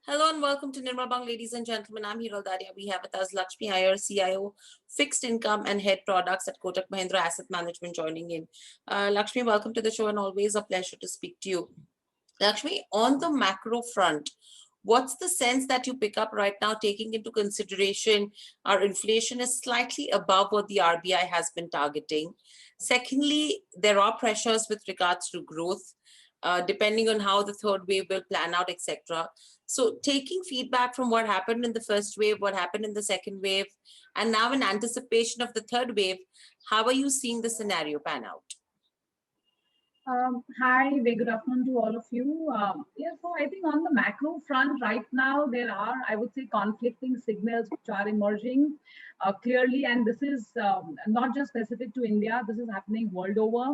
Hello and welcome to Nirmal Bang, ladies and gentlemen. I'm Hiral Daria. We have with us Lakshmi Iyer, CIO, Fixed Income and Head Products at Kotak Mahindra Asset Management joining in. Lakshmi, welcome to the show and always a pleasure to speak to you. Lakshmi, on the macro front, what's the sense that you pick up right now, taking into consideration our inflation is slightly above what the RBI has been targeting? Secondly, there are pressures with regards to growth, depending on how the third wave will plan out, etc. So, taking feedback from what happened in the first wave, what happened in the second wave, and now in anticipation of the third wave, how are you seeing the scenario pan out? Hi, very good afternoon to all of you. So I think on the macro front right now, there are, I would say, conflicting signals which are emerging clearly. And this is not just specific to India, this is happening world over.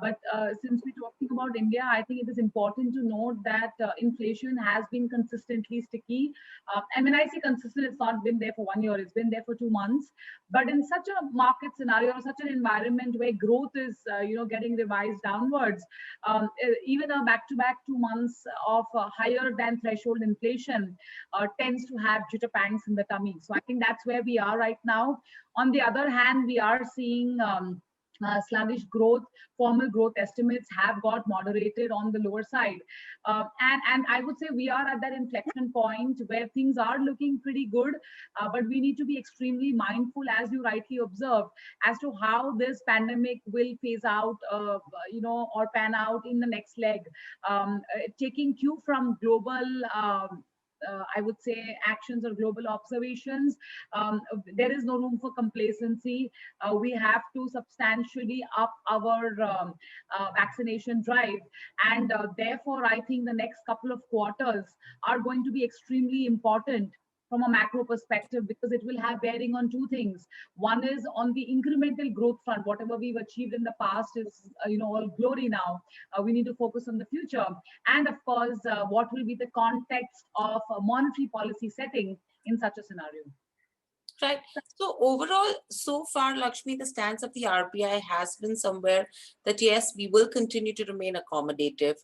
But since we're talking about India, I think it is important to note that inflation has been consistently sticky. And when I say consistent, it's not been there for 1 year, it's been there for 2 months. But in such a market scenario, or such an environment where growth is, getting revised downwards, even a back-to-back 2 months of higher than threshold inflation tends to have jitter pangs in the tummy. So I think that's where we are right now. On the other hand, we are seeing sluggish growth. Formal growth estimates have got moderated on the lower side, and I would say we are at that inflection point where things are looking pretty good, but we need to be extremely mindful, as you rightly observed, as to how this pandemic will phase out, or pan out in the next leg. Taking cue from global. I would say actions or global observations. There is no room for complacency. We have to substantially up our vaccination drive, and therefore, I think the next couple of quarters are going to be extremely important from a macro perspective, because it will have bearing on two things. One is on the incremental growth front. Whatever we've achieved in the past is, all glory now. We need to focus on the future, and of course, what will be the context of monetary policy setting in such a scenario. Right. So overall, so far, Lakshmi, the stance of the RBI has been somewhere that yes, we will continue to remain accommodative.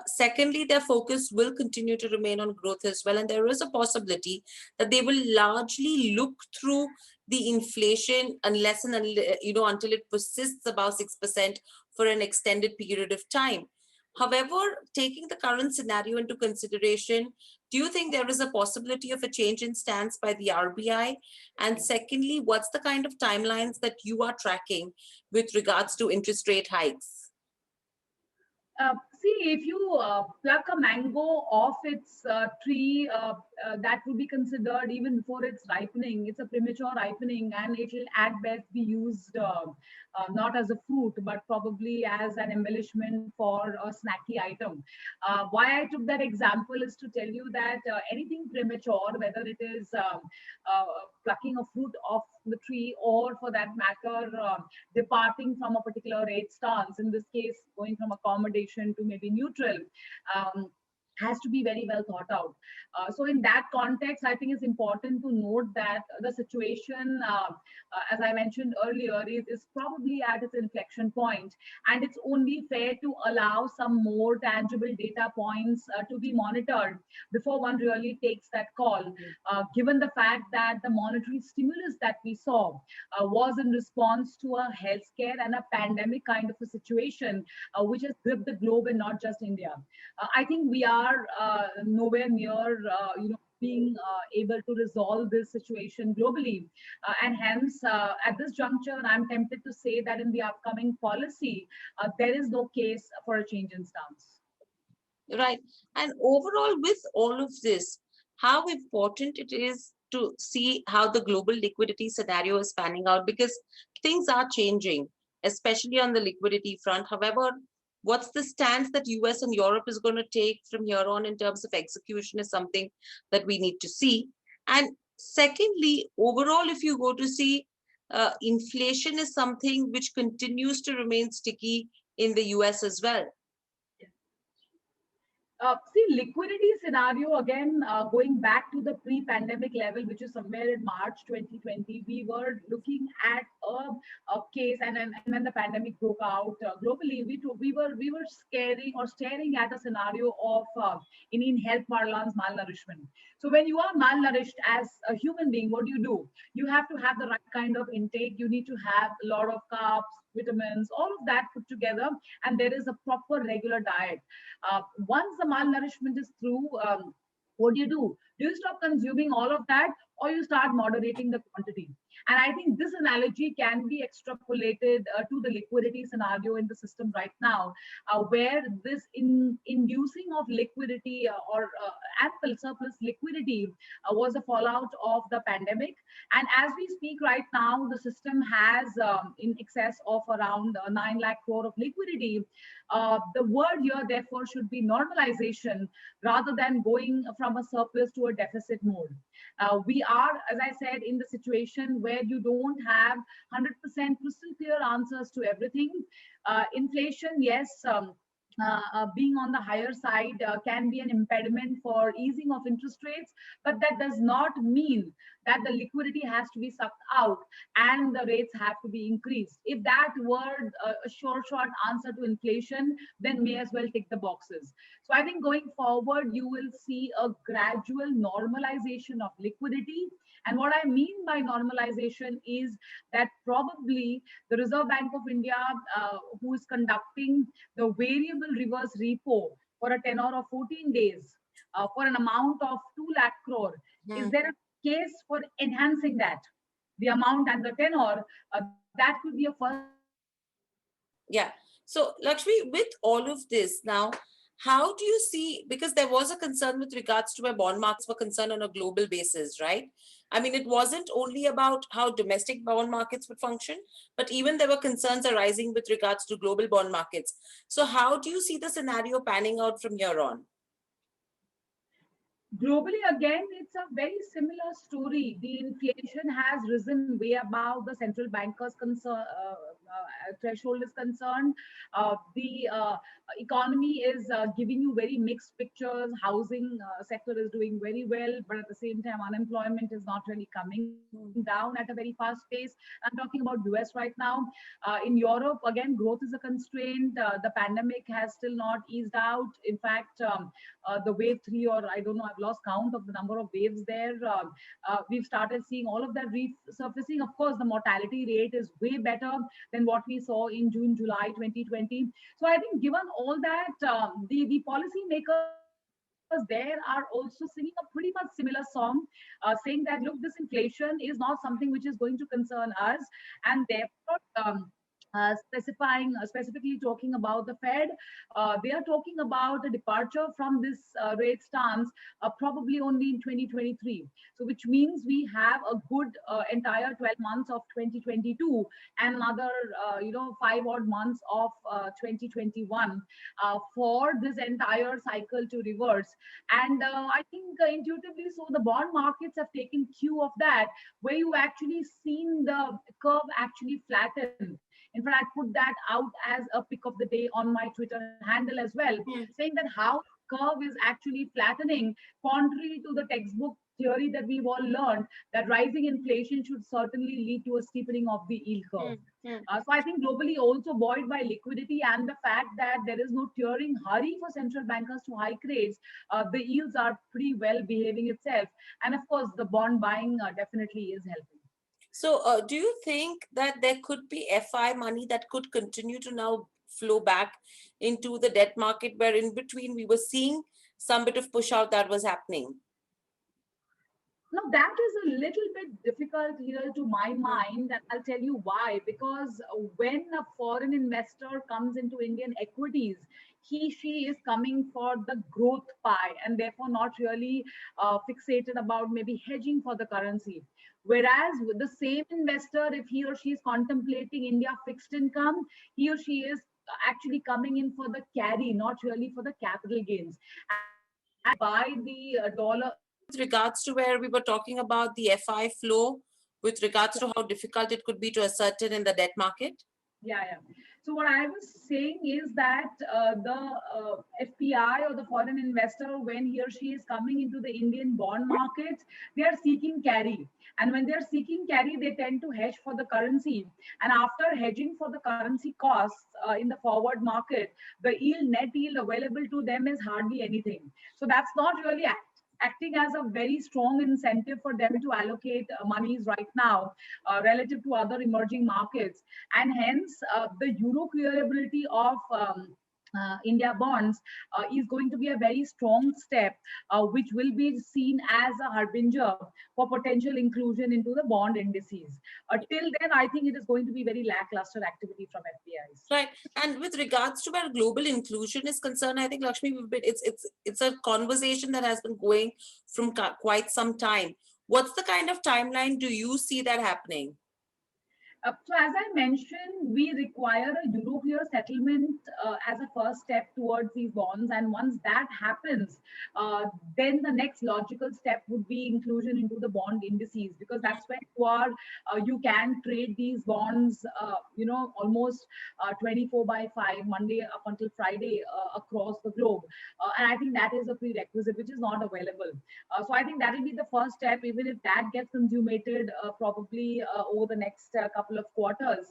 Secondly, their focus will continue to remain on growth as well, and there is a possibility that they will largely look through the inflation unless and until it persists above 6% for an extended period of time. However, taking the current scenario into consideration, do you think there is a possibility of a change in stance by the RBI? And secondly, what's the kind of timelines that you are tracking with regards to interest rate hikes? See, if you pluck a mango off its tree, that would be considered even before it's ripening. It's a premature ripening, and it will at best be used not as a fruit, but probably as an embellishment for a snacky item. Why I took that example is to tell you that anything premature, whether it is plucking a fruit off the tree, or for that matter, departing from a particular rate stance, in this case, going from accommodation to maybe neutral, has to be very well thought out. So in that context, I think it's important to note that the situation, as I mentioned earlier, is probably at its inflection point, and it's only fair to allow some more tangible data points to be monitored before one really takes that call, given the fact that the monetary stimulus that we saw was in response to a healthcare and a pandemic kind of a situation, which has gripped the globe and not just India. I think we are nowhere near, being able to resolve this situation globally. And hence, at this juncture, I'm tempted to say that in the upcoming policy, there is no case for a change in stance. Right. And overall, with all of this, how important it is to see how the global liquidity scenario is panning out, because things are changing, especially on the liquidity front. However, what's the stance that US and Europe is going to take from here on in terms of execution is something that we need to see. And secondly, overall, if you go to see, inflation is something which continues to remain sticky in the US as well. See, liquidity scenario again, going back to the pre-pandemic level, which is somewhere in March 2020, we were looking at a case, and when the pandemic broke out globally, we were staring at a scenario of in health parlance malnourishment. So when you are malnourished as a human being, what do? You have to have the right kind of intake. You need to have a lot of carbs, vitamins, all of that put together, and there is a proper regular diet. Once the malnourishment is through, what do? Do you stop consuming all of that, or you start moderating the quantity? And I think this analogy can be extrapolated to the liquidity scenario in the system right now, where this inducing of liquidity or ample surplus liquidity was a fallout of the pandemic. And as we speak right now, the system has in excess of around 9 lakh crore of liquidity. The word here, therefore, should be normalization rather than going from a surplus to a deficit mode. We are, as I said, in the situation where you don't have 100% crystal clear answers to everything. Inflation, yes. Being on the higher side can be an impediment for easing of interest rates, but that does not mean that the liquidity has to be sucked out and the rates have to be increased. If that were a short answer to inflation, then may as well tick the boxes. So I think going forward, you will see a gradual normalization of liquidity. And what I mean by normalization is that probably the Reserve Bank of India, who is conducting the variable reverse repo for a tenor of 14 days for an amount of 2 lakh crore, is there a case for enhancing that? The amount and the tenor, that could be a first. Yeah. So, Lakshmi, with all of this now, how do you see, because there was a concern with regards to where bond markets were concerned on a global basis, right? I mean, it wasn't only about how domestic bond markets would function, but even there were concerns arising with regards to global bond markets. So how do you see the scenario panning out from here on? Globally, again, it's a very similar story. The inflation has risen way above the central banker's threshold is concerned. The economy is giving you very mixed pictures. Housing sector is doing very well, but at the same time, unemployment is not really coming down at a very fast pace. I'm talking about US right now. In Europe, again, growth is a constraint. The pandemic has still not eased out. In fact, the wave 3, or I don't know, I've lost count of the number of waves there. We've started seeing all of that resurfacing. Of course, the mortality rate is way better than what we saw in June, July 2020. So I think given all that, the policy makers there are also singing a pretty much similar song, saying that, look, this inflation is not something which is going to concern us, and therefore, specifically talking about the Fed, they are talking about a departure from this rate stance probably only in 2023. So, which means we have a good entire 12 months of 2022 and another, 5 odd months of 2021 for this entire cycle to reverse. And I think intuitively, so the bond markets have taken cue of that, where you actually seen the curve actually flatten. In fact, I put that out as a pick of the day on my Twitter handle as well, saying that how curve is actually flattening, contrary to the textbook theory that we've all learned, that rising inflation should certainly lead to a steepening of the yield curve. So I think globally also buoyed by liquidity and the fact that there is no tearing hurry for central bankers to hike rates, the yields are pretty well behaving itself. And of course, the bond buying definitely is helping. So do you think that there could be FI money that could continue to now flow back into the debt market, where in between we were seeing some bit of push out that was happening? Now, that is a little bit difficult here to my mind, and I'll tell you why. Because when a foreign investor comes into Indian equities, she is coming for the growth pie and therefore not really fixated about maybe hedging for the currency. Whereas with the same investor, if he or she is contemplating India fixed income, he or she is actually coming in for the carry, not really for the capital gains. And buy the dollar. With regards to where we were talking about the FI flow, with regards to how difficult it could be to ascertain in the debt market? Yeah, yeah. So what I was saying is that the FPI or the foreign investor, when he or she is coming into the Indian bond markets, they are seeking carry. And when they are seeking carry, they tend to hedge for the currency. And after hedging for the currency costs in the forward market, the yield, net yield available to them is hardly anything. So that's not really acting as a very strong incentive for them to allocate monies right now relative to other emerging markets, and hence the euro clearability of India bonds is going to be a very strong step, which will be seen as a harbinger for potential inclusion into the bond indices. Till then, I think it is going to be very lackluster activity from FPIs. Right. And with regards to where global inclusion is concerned, I think Lakshmi, it's a conversation that has been going from quite some time. What's the kind of timeline do you see that happening? So as I mentioned, we require a euro clear settlement as a first step towards these bonds. And once that happens, uh, then the next logical step would be inclusion into the bond indices, because that's when you can trade these bonds, almost 24 by 5, Monday up until Friday across the globe. And I think that is a prerequisite, which is not available. So I think that will be the first step. Even if that gets consummated probably over the next couple of quarters,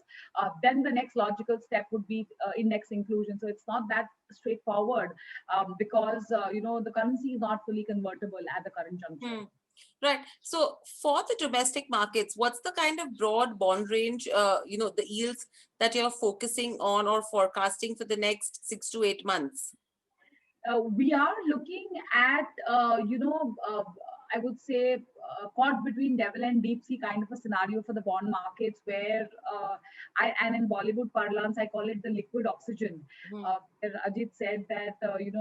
then the next logical step would be index inclusion. So it's not that straightforward because the currency is not fully convertible at the current juncture. Hmm. Right. So for the domestic markets, what's the kind of broad bond range, the yields that you're focusing on or forecasting for the next 6 to 8 months? We are looking at, I would say, caught between devil and deep sea kind of a scenario for the bond markets, where and in Bollywood parlance, I call it the liquid oxygen. Where Ajit said that,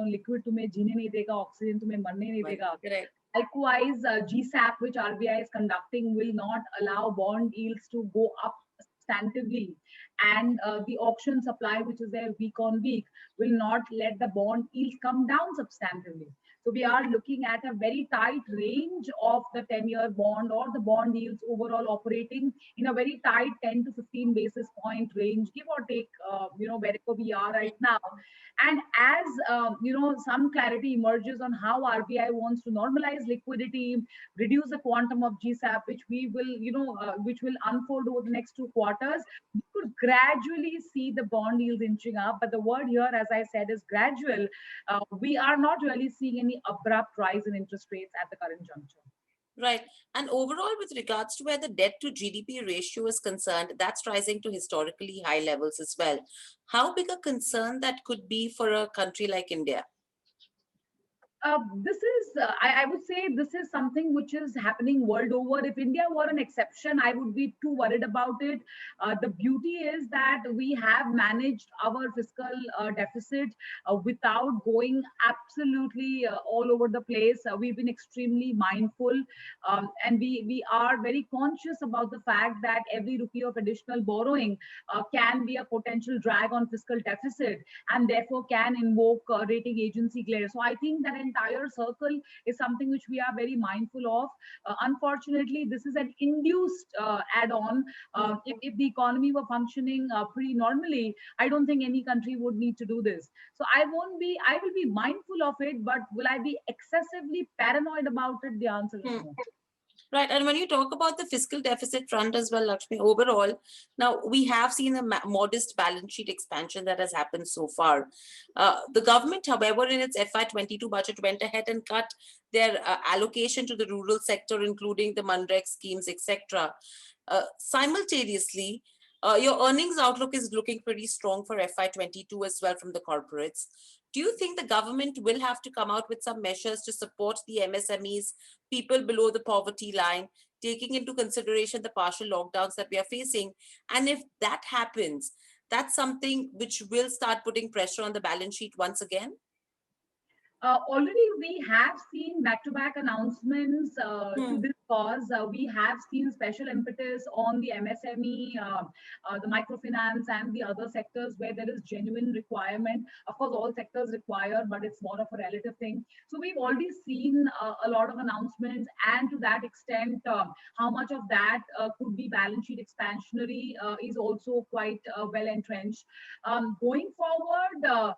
liquid tumhe jeene nahi dega, oxygen tumhe marne nahi dega. Right. Likewise, GSAP, which RBI is conducting, will not allow bond yields to go up substantively. And the auction supply, which is there week on week, will not let the bond yield come down substantively. So we are looking at a very tight range of the 10-year bond or the bond yields overall operating in a very tight 10 to 15 basis point range, give or take, wherever we are right now. And as some clarity emerges on how RBI wants to normalize liquidity, reduce the quantum of GSAP, which will unfold over the next 2 quarters, we could gradually see the bond yields inching up. But the word here, as I said, is gradual. We are not really seeing any abrupt rise in interest rates at the current juncture. Right. And overall, with regards to where the debt to GDP ratio is concerned, that's rising to historically high levels as well. How big a concern that could be for a country like India? This is, I would say, this is something which is happening world over. If India were an exception, I would be too worried about it. The beauty is that we have managed our fiscal deficit without going absolutely all over the place. We've been extremely mindful, and we are very conscious about the fact that every rupee of additional borrowing can be a potential drag on fiscal deficit, and therefore can invoke rating agency glare. So I think that entire circle is something which we are very mindful of. Unfortunately, this is an induced add-on. If the economy were functioning pretty normally, I don't think any country would need to do this. So I will be mindful of it, but will I be excessively paranoid about it? The answer is no. Right. And when you talk about the fiscal deficit front as well, Lakshmi, overall, now we have seen a modest balance sheet expansion that has happened so far. The government, however, in its FY22 budget went ahead and cut their allocation to the rural sector, including the Manrek schemes, etc. Simultaneously, your earnings outlook is looking pretty strong for FY22 as well from the corporates. Do you think the government will have to come out with some measures to support the MSMEs, people below the poverty line, taking into consideration the partial lockdowns that we are facing? And if that happens, that's something which will start putting pressure on the balance sheet once again? Already, we have seen back-to-back announcements to Hmm. this cause. We have seen special impetus on the MSME, the microfinance, and the other sectors where there is genuine requirement. Of course, all sectors require, but it's more of a relative thing. So we've already seen a lot of announcements, and to that extent, how much of that could be balance sheet expansionary is also quite well entrenched. Going forward.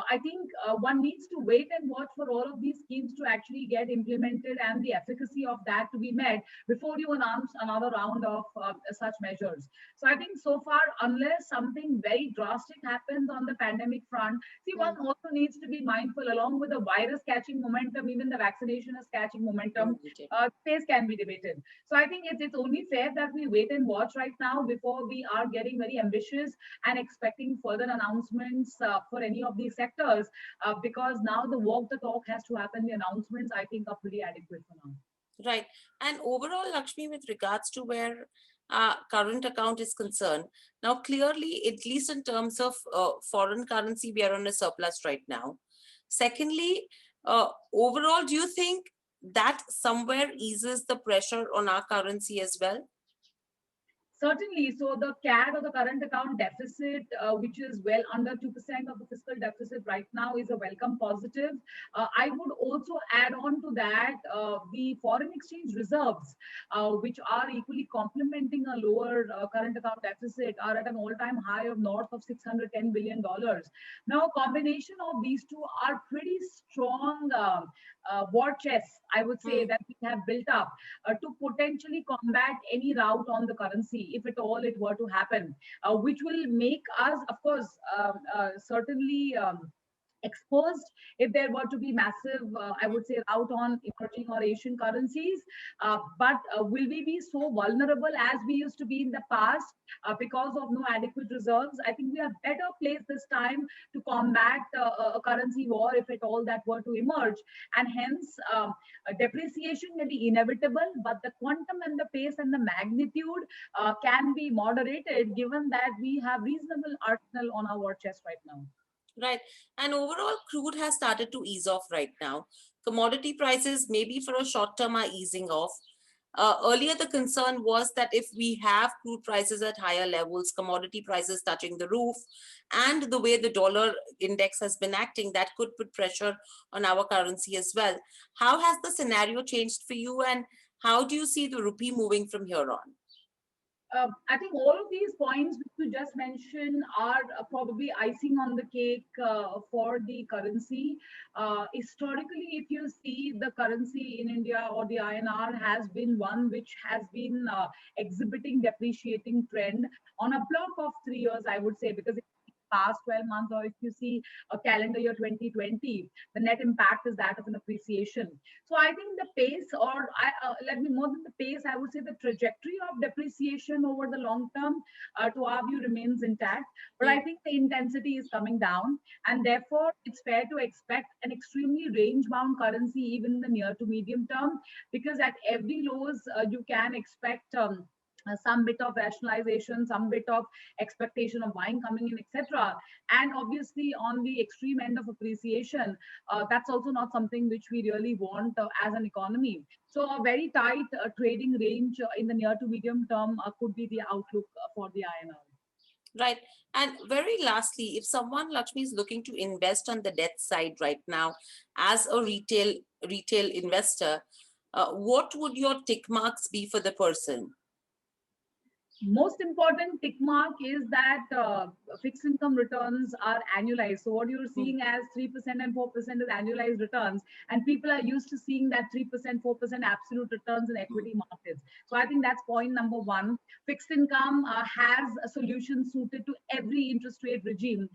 I think one needs to wait and watch for all of these schemes to actually get implemented and the efficacy of that to be met before you announce another round of such measures. So I think so far, unless something very drastic happens on the pandemic front, see, one Hmm. also needs to be mindful along with the virus catching momentum, even the vaccination is catching momentum. Indeed. Pace can be debated. So I think it's only fair that we wait and watch right now before we are getting very ambitious and expecting further announcements for any of these sectors, because now the walk the talk has to happen. The announcements, I think, are pretty adequate for now. Right. And overall, Lakshmi, with regards to where current account is concerned, now clearly, at least in terms of foreign currency, we are on a surplus right now. Secondly, overall, do you think that somewhere eases the pressure on our currency as well? Certainly. So the CAD, or the current account deficit, which is well under 2% of the fiscal deficit right now, is a welcome positive. I would also add on to that the foreign exchange reserves, which are equally complementing a lower current account deficit, are at an all-time high of north of $610 billion. Now, a combination of these two are pretty strong war chests, I would say, Hmm. that we have built up to potentially combat any rout on the currency, if at all it were to happen, which will make us, of course, certainly. Exposed if there were to be massive, I would say, rout on emerging or Asian currencies. But will we be so vulnerable as we used to be in the past because of no adequate reserves? I think we are better placed this time to combat a currency war if at all that were to emerge. And hence, depreciation may be inevitable, but the quantum and the pace and the magnitude can be moderated given that we have reasonable arsenal on our war chest right now. Right. And overall, crude has started to ease off right now. Commodity prices, maybe for a short term, are easing off. Earlier, the concern was that if we have crude prices at higher levels, commodity prices touching the roof, and the way the dollar index has been acting, that could put pressure on our currency as well. How has the scenario changed for you, and how do you see the rupee moving from here on? I think all of these points which you just mentioned are probably icing on the cake for the currency. Historically, if you see, the currency in India, or the INR, has been one which has been exhibiting depreciating trend on a block of 3 years, I would say, because past 12 months, or if you see a calendar year 2020, the net impact is that of an appreciation. So I think the pace, or let me, more than the pace, I would say the trajectory of depreciation over the long term, to our view, remains intact. But I Hmm. think the intensity is coming down, and therefore it's fair to expect an extremely range-bound currency even in the near to medium term, because at every lows you can expect. Some bit of rationalization, some bit of expectation of buying coming in, etc. And obviously, on the extreme end of appreciation, that's also not something which we really want as an economy. So, a very tight trading range in the near to medium term could be the outlook for the INR. Right. And very lastly, if someone, Lakshmi, is looking to invest on the debt side right now as a retail investor, what would your tick marks be for the person? Most important tick mark is that fixed income returns are annualized. So what you're Hmm. seeing as 3% and 4% is annualized returns, and people are used to seeing that 3%, 4% absolute returns in Hmm. equity markets. So I think that's point number one. Fixed income has a solution suited to every interest rate regime,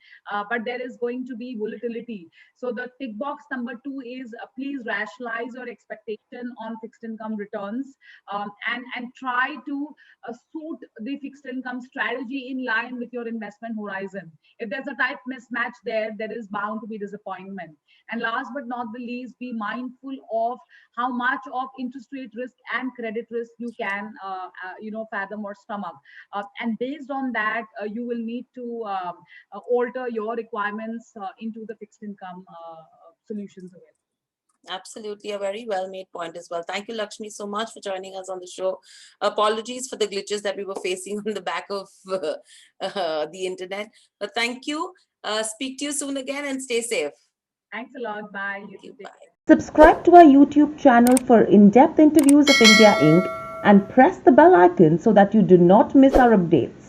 but there is going to be volatility. So the tick box number two is please rationalize your expectation on fixed income returns, and try to suit the fixed income strategy in line with your investment horizon. If there's a type mismatch there, there is bound to be disappointment. And last but not the least, be mindful of how much of interest rate risk and credit risk you can, fathom or stomach. And based on that, you will need to alter your requirements into the fixed income solutions available. Absolutely, a very well made point as well. Thank you, Lakshmi, so much for joining us on the show. Apologies for the glitches that we were facing on the back of the internet. But thank you. Speak to you soon again and stay safe. Thanks a lot. Bye. You Thank too. you. Take Bye. care. Subscribe to our YouTube channel for in-depth interviews of India Inc. and press the bell icon so that you do not miss our updates.